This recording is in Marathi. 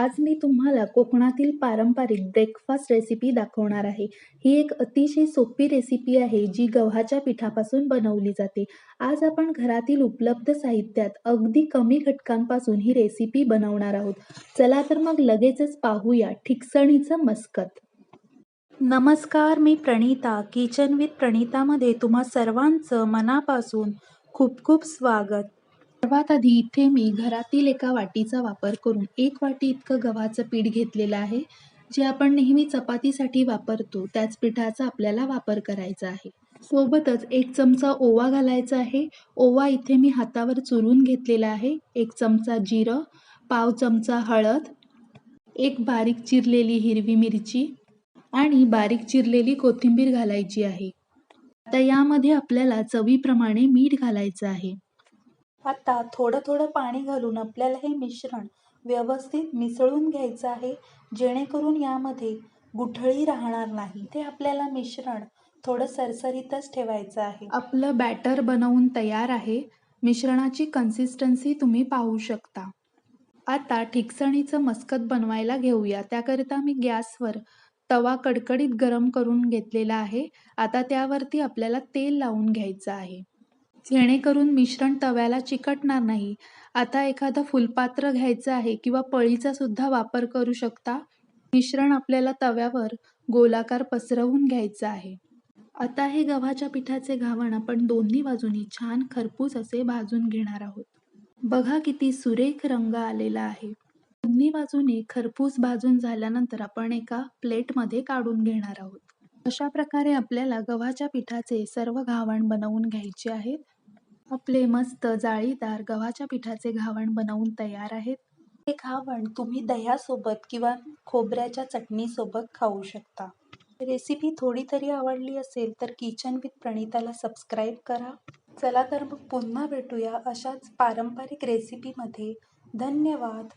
आज मी तुम्हाला कोकणातील पारंपरिक ब्रेकफास्ट रेसिपी दाखवणार आहे. ही एक अतिशय सोपी रेसिपी आहे जी गव्हाच्या पिठापासून बनवली जाते. आज आपण घरातील उपलब्ध साहित्यात अगदी कमी घटकांपासून ही रेसिपी बनवणार आहोत. चला तर मग लगेचच पाहूया ठिकसणीचं मस्कत. नमस्कार, मी प्रणिता. किचन विथ प्रणितामध्ये तुम्हा सर्वांचं मनापासून खूप खूप स्वागत. सर्वात आधी इथे मी घरातील एका वाटीचा वापर करून 1 वाटी इतकं गव्हाचं पीठ घेतलेलं आहे. जे आपण नेहमी चपातीसाठी वापरतो त्याच पिठाचा आपल्याला वापर करायचा आहे. सोबतच 1 चमचा ओवा घालायचा आहे. ओवा इथे मी हातावर चुरून घेतलेला आहे. 1 चमचा जिरं, पाव चमचा हळद, 1 बारीक चिरलेली हिरवी मिरची आणि बारीक चिरलेली कोथिंबीर घालायची आहे. आता यामध्ये आपल्याला चवीप्रमाणे मीठ घालायचं आहे. आता थोडं थोडं पाणी घालून आपल्याला हे मिश्रण व्यवस्थित मिसळून घ्यायचं आहे, जेणेकरून यामध्ये गुठळी राहणार नाही. ते आपल्याला मिश्रण थोडं सरसरीतच ठेवायचं आहे. आपलं बॅटर बनवून तयार आहे. मिश्रणाची कन्सिस्टन्सी तुम्ही पाहू शकता. आता ठिकसणीचं मस्कत बनवायला घेऊया. त्याकरिता मी गॅसवर तवा कडकडीत गरम करून घेतलेला आहे. आता त्यावरती आपल्याला तेल लावून घ्यायचं आहे, जेणेकरून मिश्रण तव्याला चिकटणार नाही. आता एखादं फुलपात्र घ्यायचं आहे किंवा पळीचा सुद्धा वापर करू शकता. मिश्रण आपल्याला तव्यावर गोलाकार पसरवून घ्यायचं आहे. आता हे गव्हाच्या पिठाचे घावण आपण दोन्ही बाजूनी छान खरपूस असे भाजून घेणार आहोत. बघा किती सुरेख रंग आलेला आहे. दोन्ही बाजूने खरपूस भाजून झाल्यानंतर आपण एका प्लेटमध्ये काढून घेणार आहोत. अशा प्रकारे आपल्याला गव्हाच्या पिठाचे सर्व घावण बनवून घ्यायचे आहेत. आपले मस्त जाळीदार गव्हाच्या पिठाचे घावण बनवून तयार आहेत. हे घावण तुम्ही दह्यासोबत किंवा खोबऱ्याच्या चटणीसोबत खाऊ शकता. रेसिपी थोडी तरी आवडली असेल तर किचन विथ प्रणिताला सबस्क्राईब करा. चला तर मग पुन्हा भेटूया अशाच पारंपरिक रेसिपीमध्ये. धन्यवाद.